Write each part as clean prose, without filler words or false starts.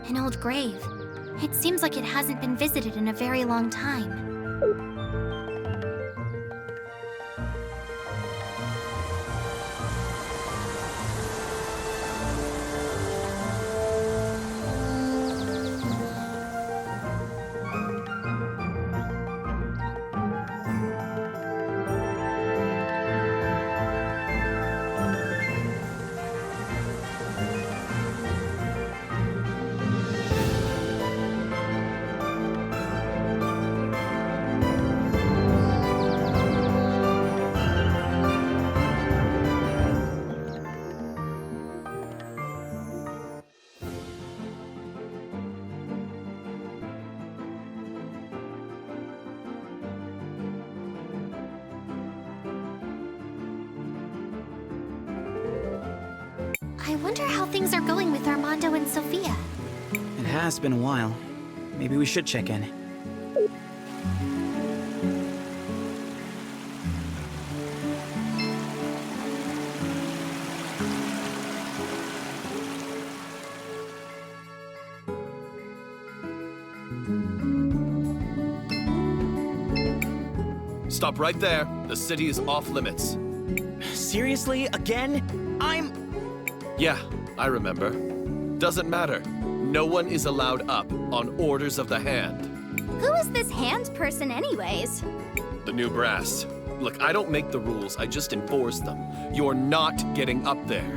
An old grave. It seems like it hasn't been visited in a very long time. I wonder how things are going with Armando and Sophia. It has been a while. Maybe we should check in. Stop right there. The city is off limits. Seriously? Again? Yeah, I remember. Doesn't matter. No one is allowed up on orders of the hand. Who is this hand person anyways? The new brass. Look, I don't make the rules, I just enforce them. You're not getting up there.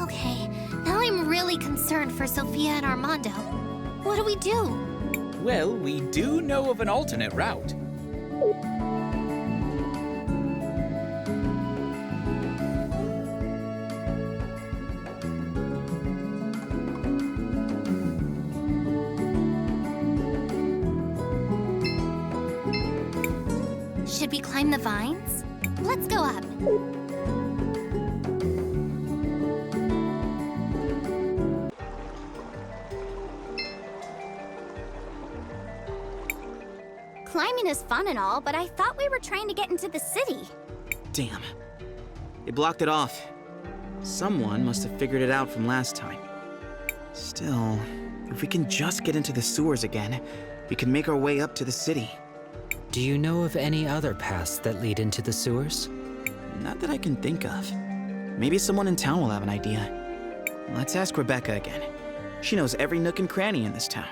Okay, now I'm really concerned for Sophia and Armando. What do we do? Well, we do know of an alternate route. Should we climb the vines? Let's go up. Climbing is fun and all, but I thought we were trying to get into the city. Damn. They blocked it off. Someone must have figured it out from last time. Still, if we can just get into the sewers again, we can make our way up to the city. Do you know of any other paths that lead into the sewers? Not that I can think of. Maybe someone in town will have an idea. Let's ask Rebecca again. She knows every nook and cranny in this town.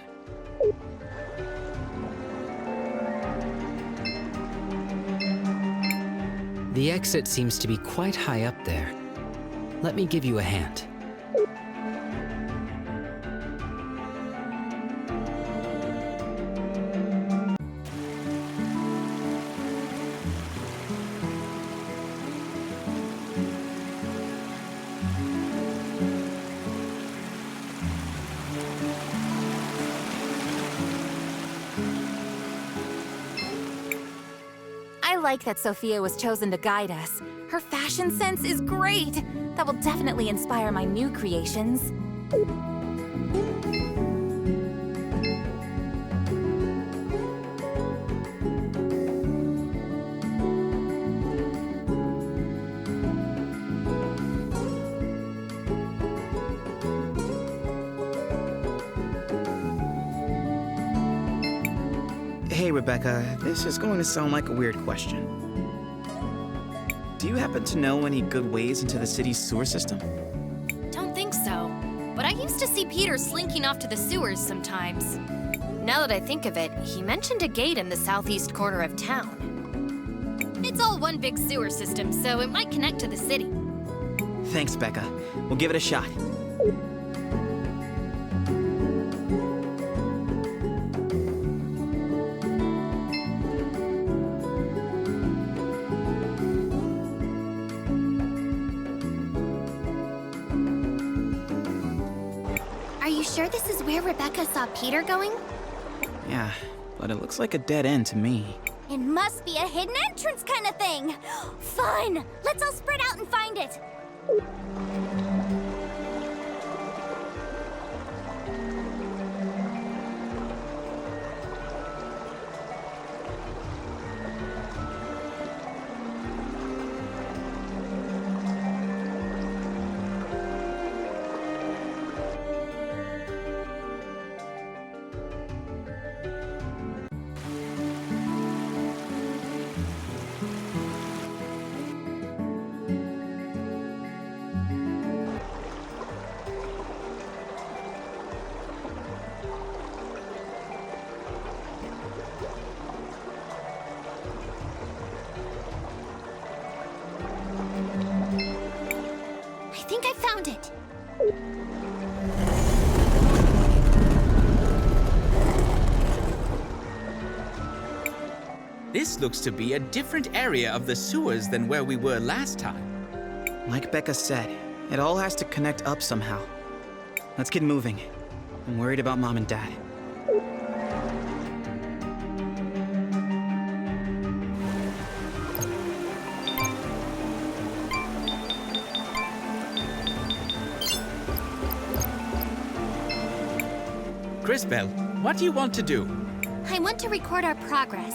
The exit seems to be quite high up there. Let me give you a hand. I like that Sophia was chosen to guide us. Her fashion sense is great. That will definitely inspire my new creations. Hey, Rebecca, this is going to sound like a weird question. Do you happen to know any good ways into the city's sewer system? Don't think so. But I used to see Peter slinking off to the sewers sometimes. Now that I think of it, he mentioned a gate in the southeast corner of town. It's all one big sewer system, so it might connect to the city. Thanks, Becca. We'll give it a shot. Are you sure this is where Rebecca saw Peter going? Yeah, but it looks like a dead end to me. It must be a hidden entrance kind of thing. Fun! Let's all spread out and find it. think I found it. This looks to be a different area of the sewers than where we were last time. Like Becca said, it all has to connect up somehow. Let's get moving. I'm worried about Mom and Dad. Crisbel, what do you want to do? I want to record our progress.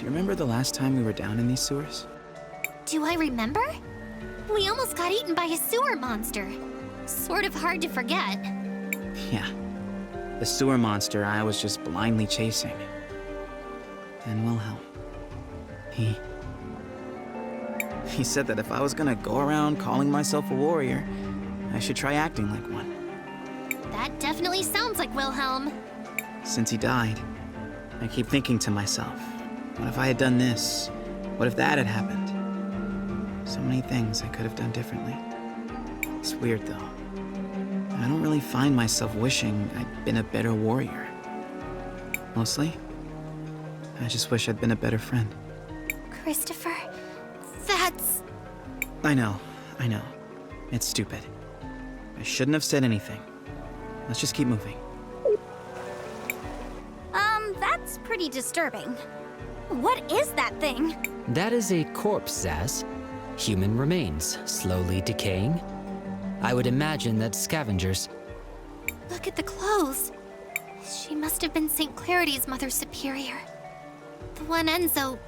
Remember the last time we were down in these sewers? Do I remember? We almost got eaten by a sewer monster. Sort of hard to forget. Yeah. The sewer monster I was just blindly chasing. And Wilhelm. He said that if I was gonna go around calling myself a warrior, I should try acting like one. That definitely sounds like Wilhelm. Since he died, I keep thinking to myself, what if I had done this? What if that had happened? So many things I could have done differently. It's weird though. I don't really find myself wishing I'd been a better warrior. Mostly, I just wish I'd been a better friend. Christopher, that's... I know. It's stupid. I shouldn't have said anything. Let's just keep moving. That's pretty disturbing. What is that thing? That is a corpse, Zaz. Human remains, slowly decaying. I would imagine that scavengers... Look at the clothes. She must have been St. Clarity's Mother Superior. The one Enzo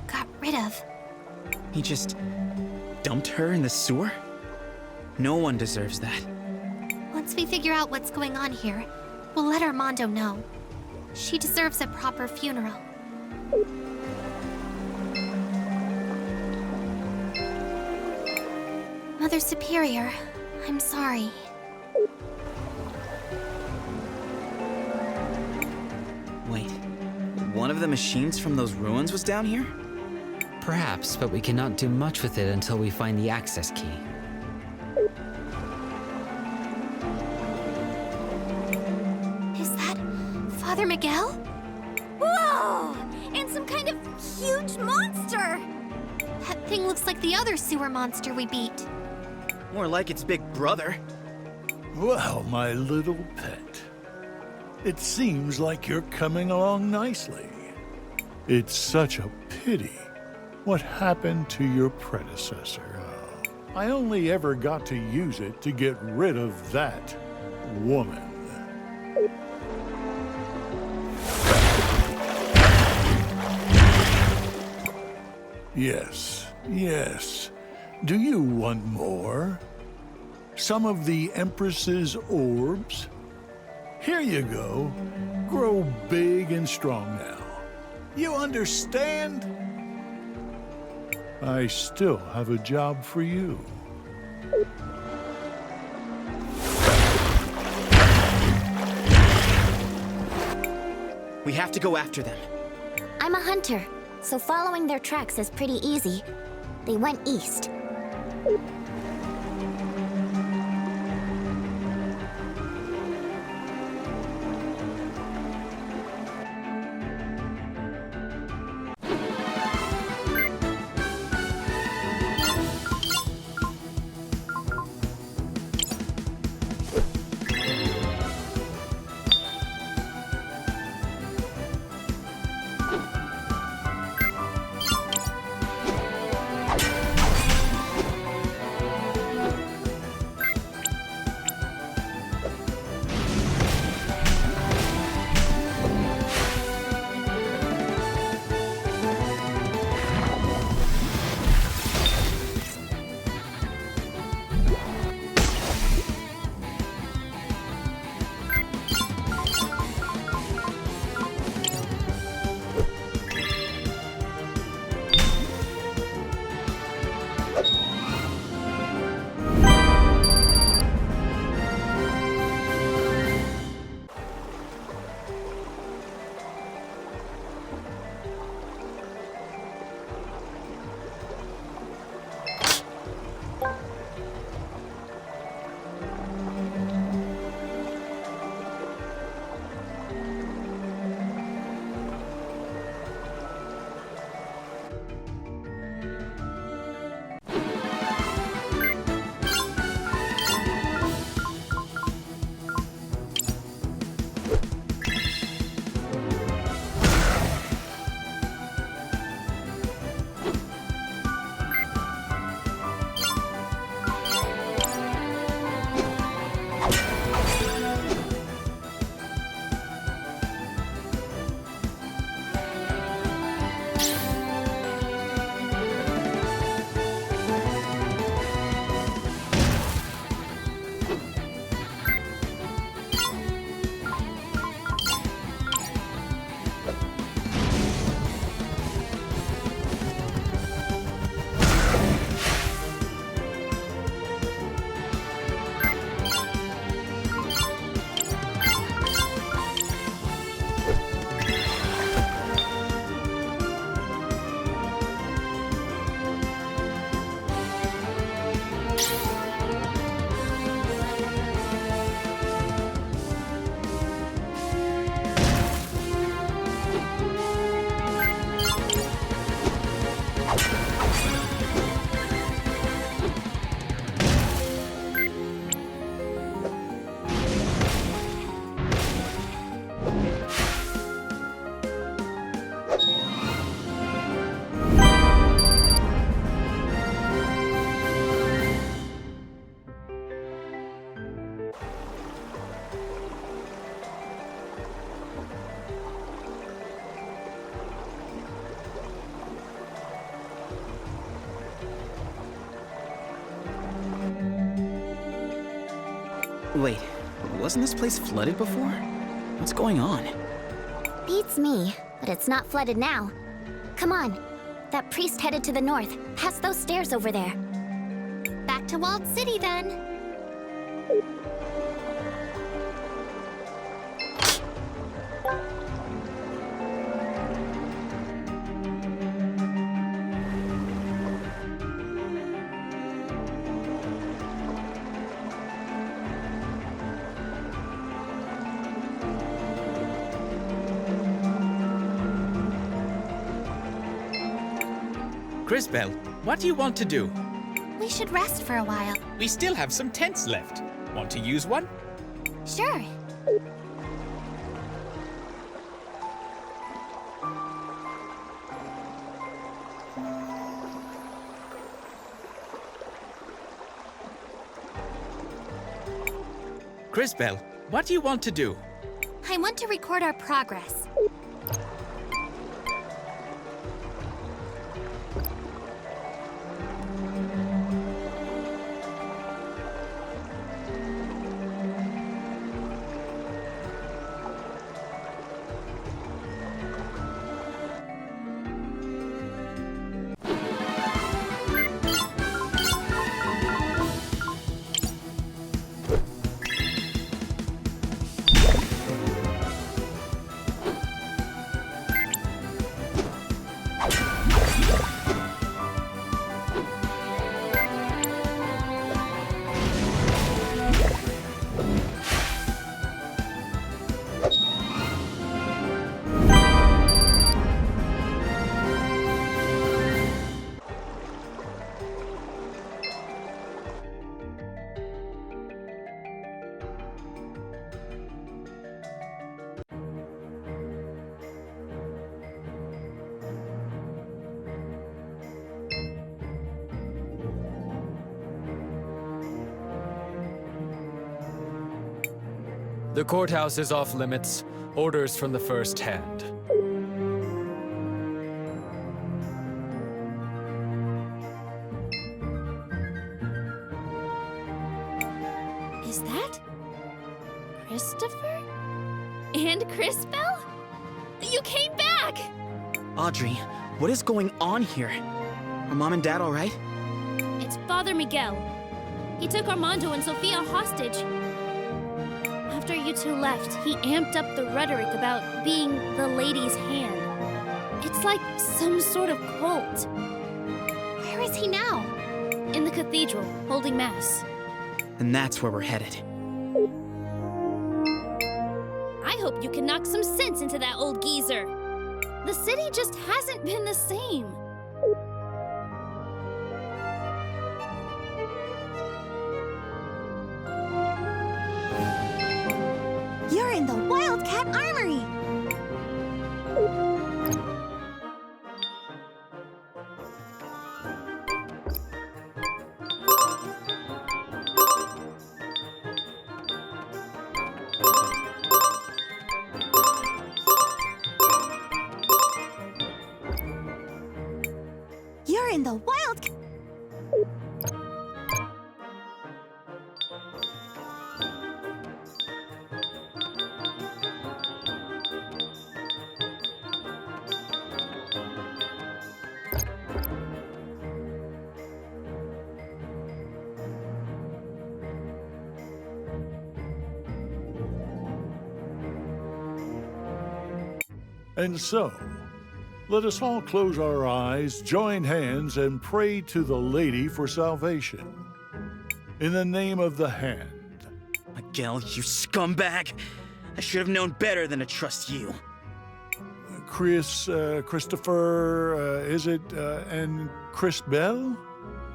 got rid of. He just dumped her in the sewer? No one deserves that. Once we figure out what's going on here, we'll let Armando know. She deserves a proper funeral. Mother Superior, I'm sorry. Wait, one of the machines from those ruins was down here? Perhaps, but we cannot do much with it until we find the access key. Is that Father Miguel? Whoa! And some kind of huge monster! That thing looks like the other sewer monster we beat. More like its big brother. Well, my little pet. It seems like you're coming along nicely. It's such a pity. What happened to your predecessor? I only ever got to use it to get rid of that woman. Yes. Do you want more? Some of the Empress's orbs? Here you go. Grow big and strong now. You understand? I still have a job for you. We have to go after them. I'm a hunter, so following their tracks is pretty easy. They went east. Wait, wasn't this place flooded before? What's going on? Beats me, but it's not flooded now. Come on. That priest headed to the north, past those stairs over there. Back to Walled City, then. Crisbel, what do you want to do? We should rest for a while. We still have some tents left. Want to use one? Sure. Crisbel, what do you want to do? I want to record our progress. The courthouse is off limits. Orders from the first hand. Is that Christopher? And Crisbel? You came back! Audrey, what is going on here? Are Mom and Dad all right? It's Father Miguel. He took Armando and Sofia hostage. After you two left, he amped up the rhetoric about being the lady's hand. It's like some sort of cult. Where is he now? In the cathedral, holding mass. And that's where we're headed. I hope you can knock some sense into that old geezer. The city just hasn't been the same. You're in the Wildcat Armory! You're in the Wildcat... And so, let us all close our eyes, join hands, and pray to the Lady for salvation. In the name of the Hand. Miguel, you scumbag! I should have known better than to trust you. Christopher, and Crisbel?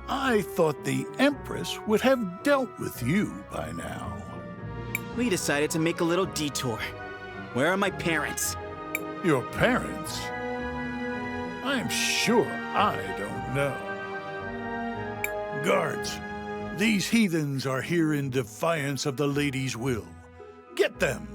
I thought the Empress would have dealt with you by now. We decided to make a little detour. Where are my parents? Your parents? I'm sure I don't know. Guards, these heathens are here in defiance of the lady's will. Get them!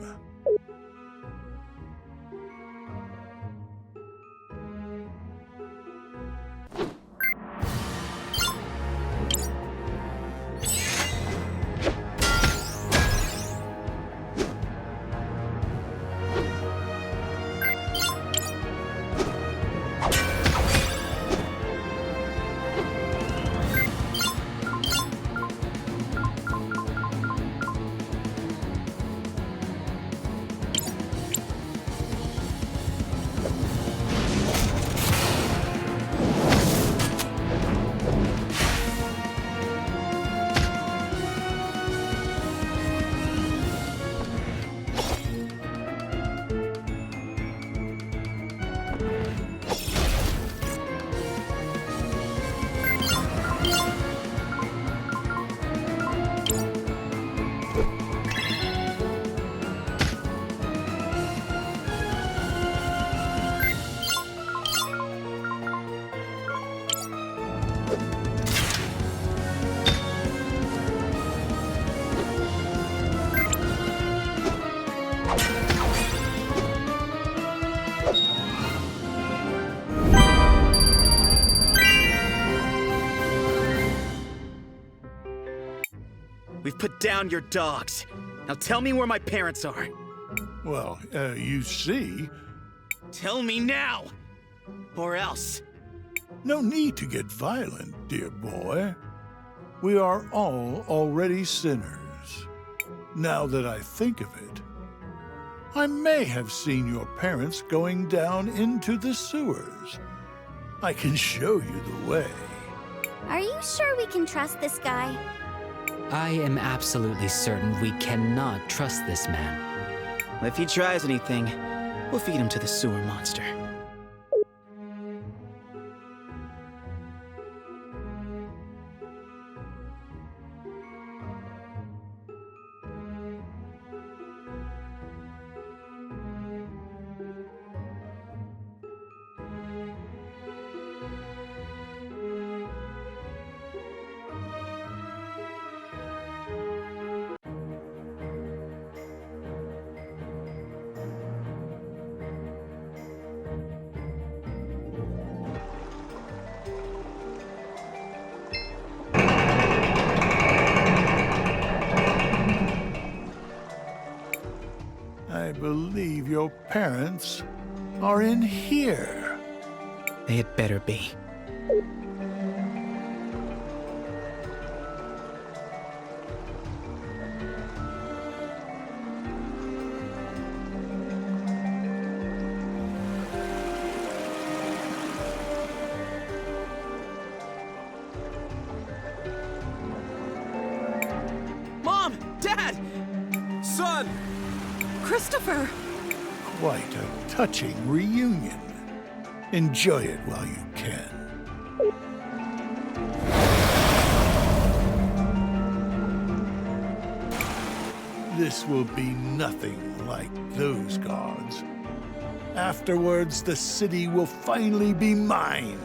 Put down your dogs. Now tell me where my parents are. Well, you see... Tell me now! Or else. No need to get violent, dear boy. We are all already sinners. Now that I think of it, I may have seen your parents going down into the sewers. I can show you the way. Are you sure we can trust this guy? I am absolutely certain we cannot trust this man. If he tries anything, we'll feed him to the sewer monster. I believe your parents are in here. They had better be. Mom! Dad! Son! Christopher! Quite a touching reunion. Enjoy it while you can. This will be nothing like those gods. Afterwards, the city will finally be mine.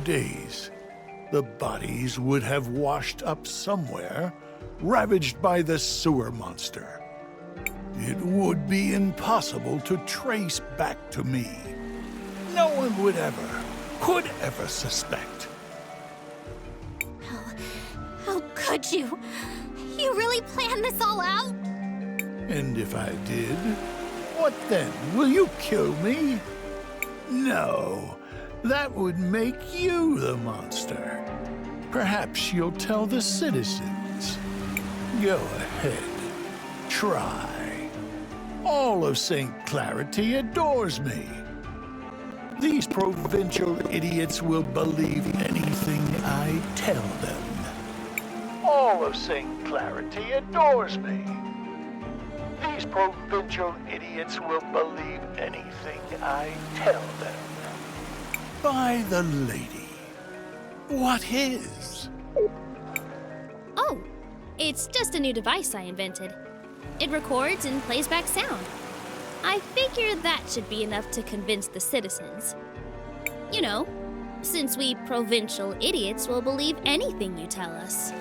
days, the bodies would have washed up somewhere, ravaged by the sewer monster. It would be impossible to trace back to me. No one could ever suspect. How could you? You really planned this all out? And if I did, what then? Will you kill me? No, that would make you the monster. Perhaps you'll tell the citizens. Go ahead. Try. All of St. Clarity adores me. These provincial idiots will believe anything I tell them. All of St. Clarity adores me. These provincial idiots will believe anything I tell them. By the lady. What is? Oh, it's just a new device I invented. It records and plays back sound. I figured that should be enough to convince the citizens. You know, since we provincial idiots will believe anything you tell us.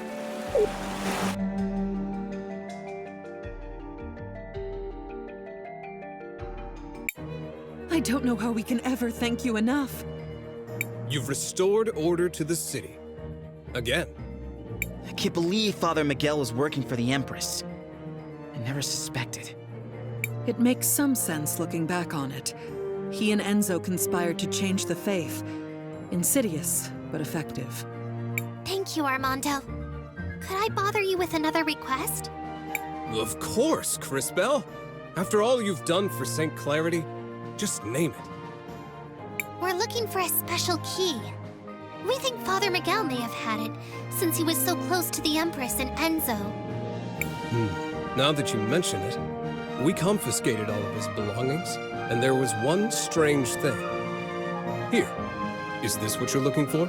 I don't know how we can ever thank you enough. You've restored order to the city. Again. I can't believe Father Miguel was working for the Empress. I never suspected. It makes some sense looking back on it. He and Enzo conspired to change the faith. Insidious, but effective. Thank you, Armando. Could I bother you with another request? Of course, Crisbel. After all you've done for St. Clarity, just name it. We're looking for a special key. We think Father Miguel may have had it, since he was so close to the Empress and Enzo. Now that you mention it, we confiscated all of his belongings, and there was one strange thing. Here, is this what you're looking for?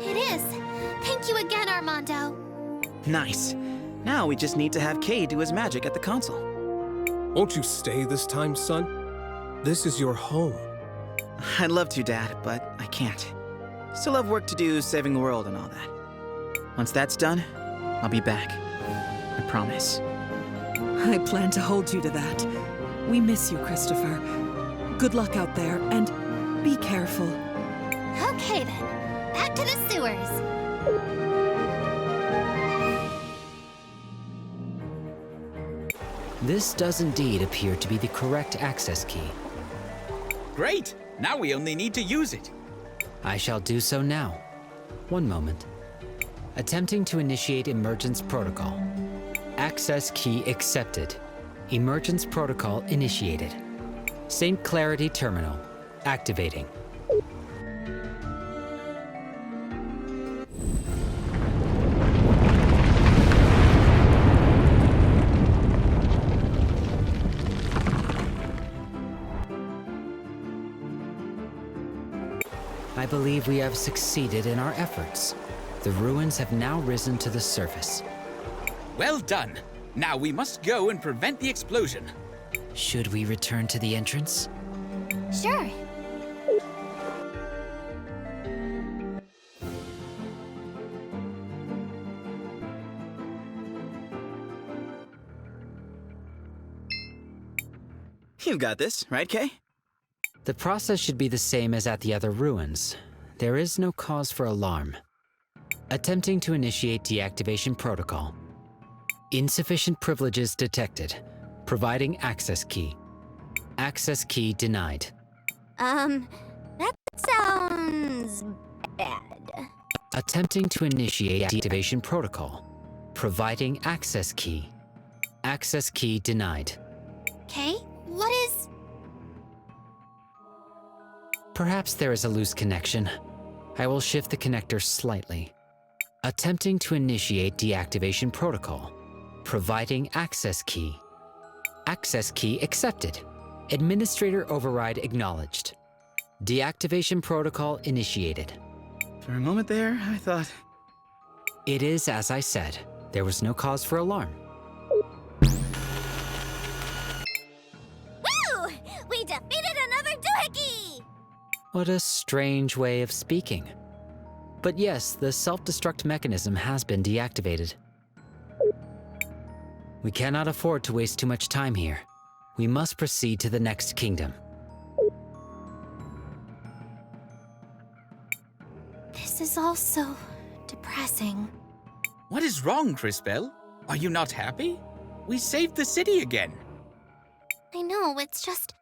It is. Thank you again, Armando. Nice. Now we just need to have Kay do his magic at the console. Won't you stay this time, son? This is your home. I'd love to, Dad, but I can't. Still have work to do saving the world and all that. Once that's done, I'll be back. I promise. I plan to hold you to that. We miss you, Christopher. Good luck out there, and be careful. Okay then, back to the sewers. This does indeed appear to be the correct access key. Great! Now we only need to use it. I shall do so now. One moment. Attempting to initiate emergence protocol. Access key accepted. Emergence protocol initiated. St. Clarity terminal activating. I believe we have succeeded in our efforts. The ruins have now risen to the surface. Well done. Now we must go and prevent the explosion. Should we return to the entrance? Sure. You've got this, right, Kay? The process should be the same as at the other ruins. There is no cause for alarm. Attempting to initiate deactivation protocol. Insufficient privileges detected. Providing access key. Access key denied. That sounds bad. Attempting to initiate deactivation protocol. Providing access key. Access key denied. Okay, what is... Perhaps there is a loose connection. I will shift the connector slightly. Attempting to initiate deactivation protocol. Providing access key. Access key accepted. Administrator override acknowledged. Deactivation protocol initiated. For a moment there, I thought... It is as I said. There was no cause for alarm. Woo! We defeated another doohickey! What a strange way of speaking. But yes, the self-destruct mechanism has been deactivated. We cannot afford to waste too much time here. We must proceed to the next kingdom. This is all so depressing. What is wrong, Crispell? Are you not happy? We saved the city again. I know, it's just...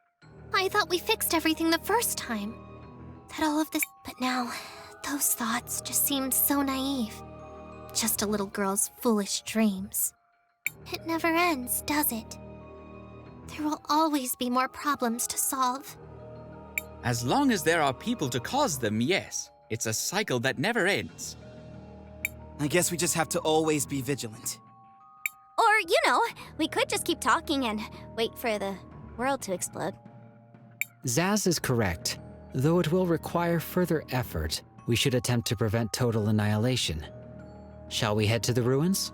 I thought we fixed everything the first time. That all of this... But now, those thoughts just seemed so naive. Just a little girl's foolish dreams. It never ends, does it? There will always be more problems to solve. As long as there are people to cause them, yes. It's a cycle that never ends. I guess we just have to always be vigilant. Or, you know, we could just keep talking and wait for the world to explode. Zaz is correct. Though it will require further effort, we should attempt to prevent total annihilation. Shall we head to the ruins?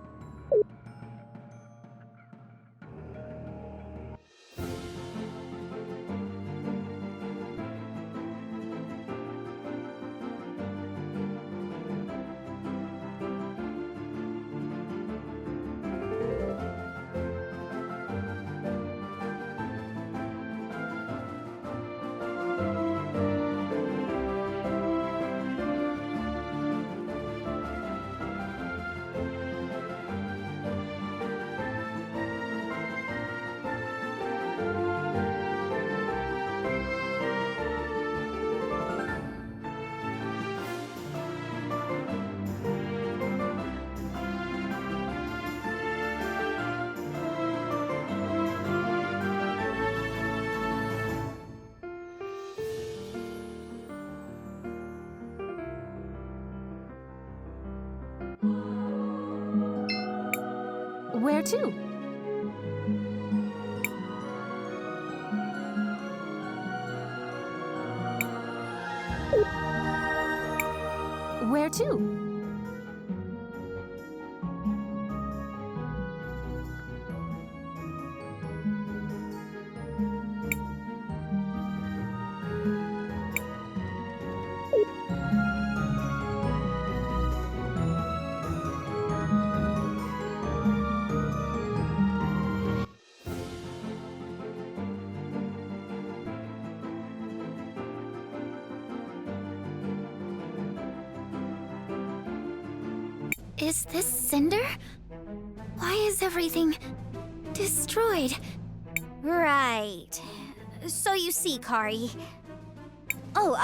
Where to? Where to? Is this Cinder? Why is everything destroyed? Right. So you see, Kari. Oh,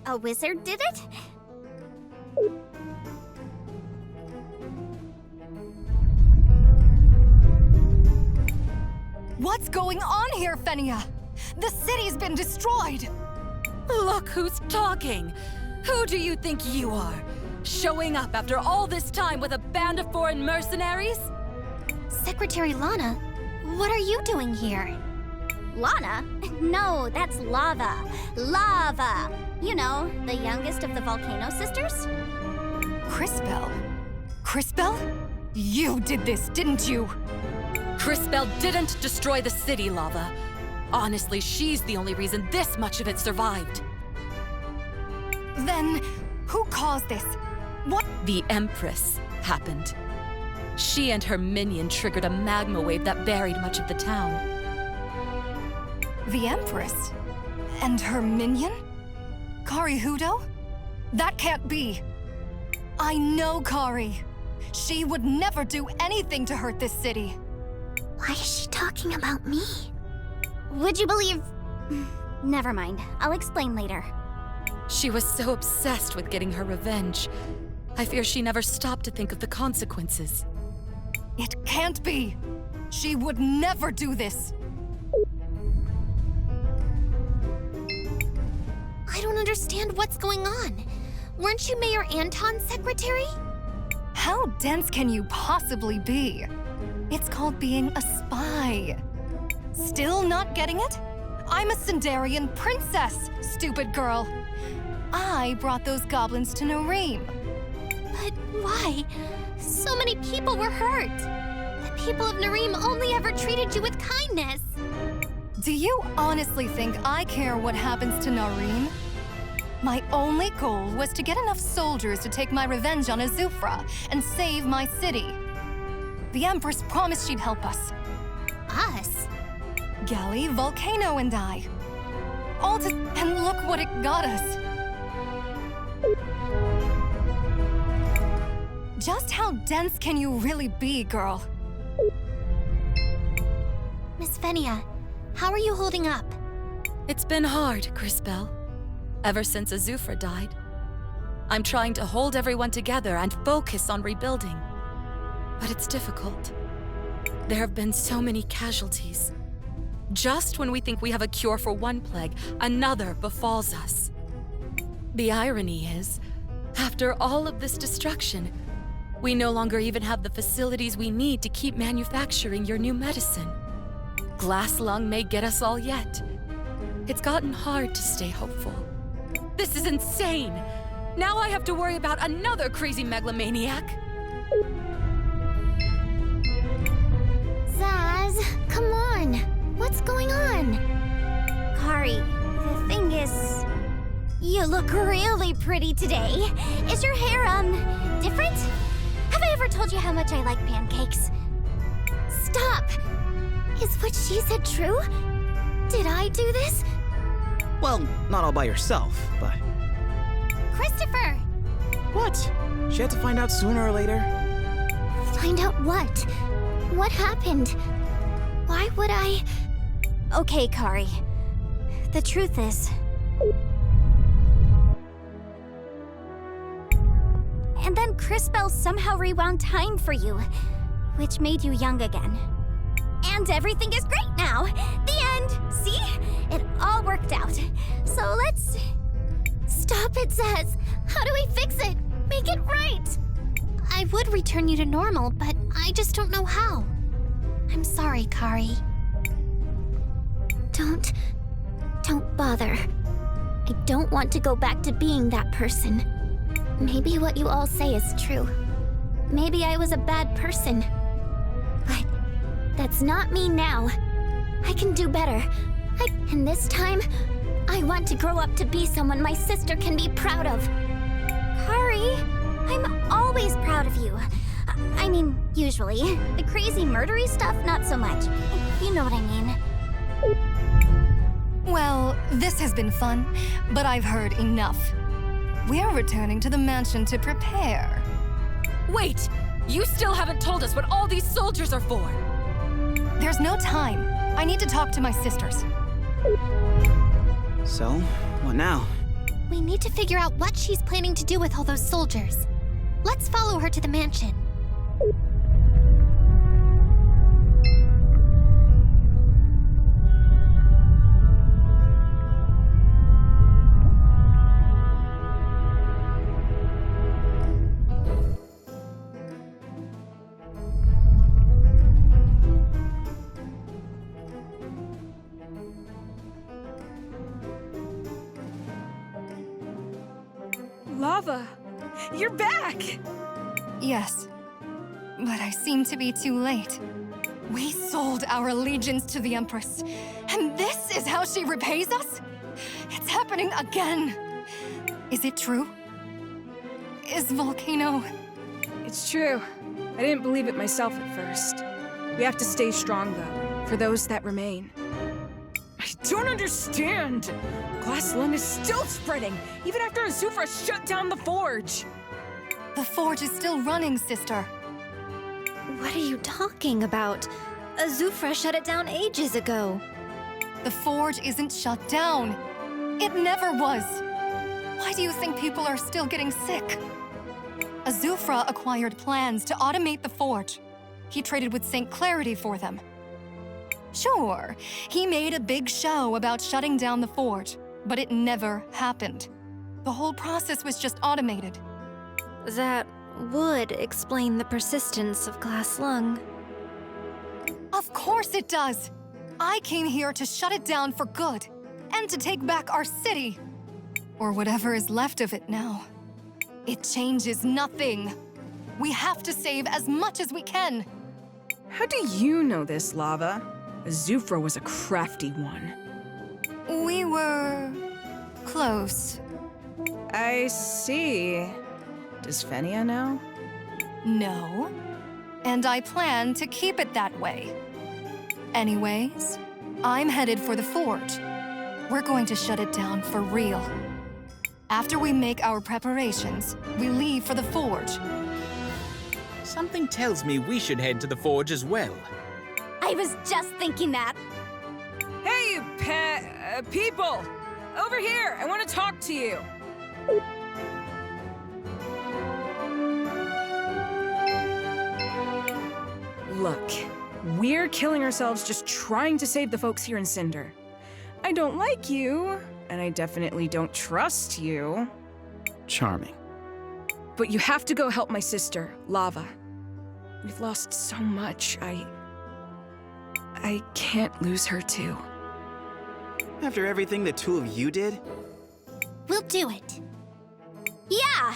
a wizard did it? What's going on here, Fenia? The city's been destroyed! Look who's talking! Who do you think you are? Showing up after all this time with a band of foreign mercenaries? Secretary Lana, what are you doing here? Lana? No, that's Lava. Lava! You know, the youngest of the Volcano Sisters? Crispell? Crispell? You did this, didn't you? Crispell didn't destroy the city, Lava. Honestly, she's the only reason this much of it survived. Then, who caused this? What? The Empress happened. She and her minion triggered a magma wave that buried much of the town. The Empress? And her minion? Kari Hudo? That can't be. I know Kari. She would never do anything to hurt this city. Why is she talking about me? Would you believe... Never mind. I'll explain later. She was so obsessed with getting her revenge. I fear she never stopped to think of the consequences. It can't be! She would never do this! I don't understand what's going on. Weren't you Mayor Anton's secretary? How dense can you possibly be? It's called being a spy. Still not getting it? I'm a Sindarian princess, stupid girl. I brought those goblins to Nareem. But why? So many people were hurt. The people of Nareem only ever treated you with kindness. Do you honestly think I care what happens to Nareen? My only goal was to get enough soldiers to take my revenge on Azufra and save my city. The Empress promised she'd help us. Us? Gally, Volcano, and I. And look what it got us. Just how dense can you really be, girl? Miss Venia, how are you holding up? It's been hard, Crispell. Ever since Azufra died. I'm trying to hold everyone together and focus on rebuilding. But it's difficult. There have been so many casualties. Just when we think we have a cure for one plague, another befalls us. The irony is, after all of this destruction, we no longer even have the facilities we need to keep manufacturing your new medicine. Glass lung may get us all yet. It's gotten hard to stay hopeful. This is insane! Now I have to worry about another crazy megalomaniac. Zaz, come on! What's going on? Kari, the thing is... You look really pretty today. Is your hair, different? Have I ever told you how much I like pancakes? Stop! Is what she said true? Did I do this? Well, not all by yourself, but... Christopher! What? She had to find out sooner or later. Find out what? What happened? Why would I... Okay, Kari. The truth is... And then Crispell somehow rewound time for you, which made you young again. And everything is great now! The end! See? It all worked out. So let's... Stop it, Zaz! How do we fix it? Make it right! I would return you to normal, but I just don't know how. I'm sorry, Kari. Don't bother. I don't want to go back to being that person. Maybe what you all say is true. Maybe I was a bad person. But that's not me now. I can do better. And this time, I want to grow up to be someone my sister can be proud of. Kari, I'm always proud of you. I mean, usually. The crazy murdery stuff, not so much. You know what I mean. Well, this has been fun, but I've heard enough. We're returning to the mansion to prepare. Wait! You still haven't told us what all these soldiers are for! There's no time. I need to talk to my sisters. So, what now? We need to figure out what she's planning to do with all those soldiers. Let's follow her to the mansion. Lava! You're back! Yes, but I seem to be too late. We sold our allegiance to the Empress, and this is how she repays us? It's happening again! Is it true? Is Volcano... It's true. I didn't believe it myself at first. We have to stay strong, though, for those that remain. I don't understand! Glass lung is still spreading, even after Azufra shut down the forge! The forge is still running, sister. What are you talking about? Azufra shut it down ages ago. The forge isn't shut down. It never was. Why do you think people are still getting sick? Azufra acquired plans to automate the forge. He traded with St. Clarity for them. Sure, he made a big show about shutting down the forge, but it never happened. The whole process was just automated. That would explain the persistence of glass lung. Of course it does! I came here to shut it down for good, and to take back our city. Or whatever is left of it now. It changes nothing. We have to save as much as we can. How do you know this, Lava? Azufra was a crafty one. We were... close. I see. Does Fenia know? No. And I plan to keep it that way. Anyways, I'm headed for the forge. We're going to shut it down for real. After we make our preparations, we leave for the forge. Something tells me we should head to the forge as well. I was just thinking that. Hey, people! Over here! I want to talk to you! Look, we're killing ourselves just trying to save the folks here in Cinder. I don't like you, and I definitely don't trust you. Charming. But you have to go help my sister, Lava. We've lost so much, I can't lose her too. After everything the two of you did? We'll do it. Yeah!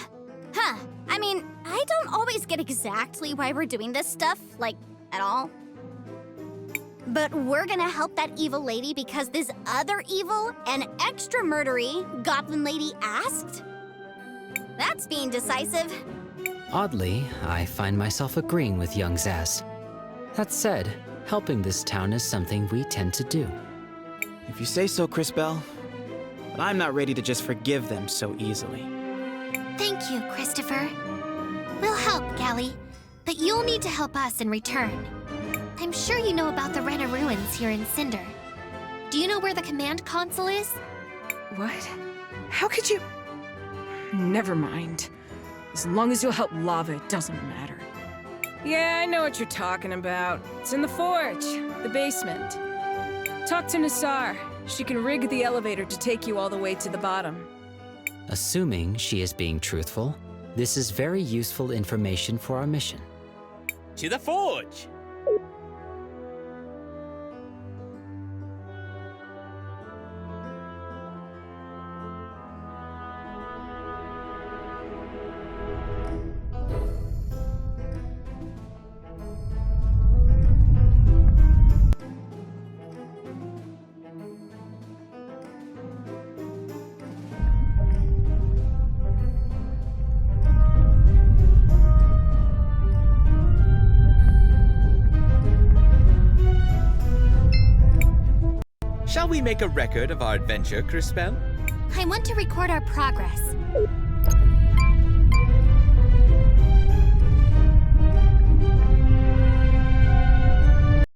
Huh. I mean, I don't always get exactly why we're doing this stuff, like, at all. But we're gonna help that evil lady because this other evil and extra murdery goblin lady asked? That's being decisive. Oddly, I find myself agreeing with young Zaz. That said, helping this town is something we tend to do. If you say so, Crisbel. But I'm not ready to just forgive them so easily. Thank you, Christopher. We'll help, Gally, but you'll need to help us in return. I'm sure you know about the Rena ruins here in Cinder. Do you know where the command console is? What? How could you? Never mind. As long as you'll help Lava, it doesn't matter. Yeah, I know what you're talking about. It's in the forge, the basement. Talk to Nassar. She can rig the elevator to take you all the way to the bottom. Assuming she is being truthful, this is very useful information for our mission. To the forge! Shall we make a record of our adventure, Crisbel? I want to record our progress.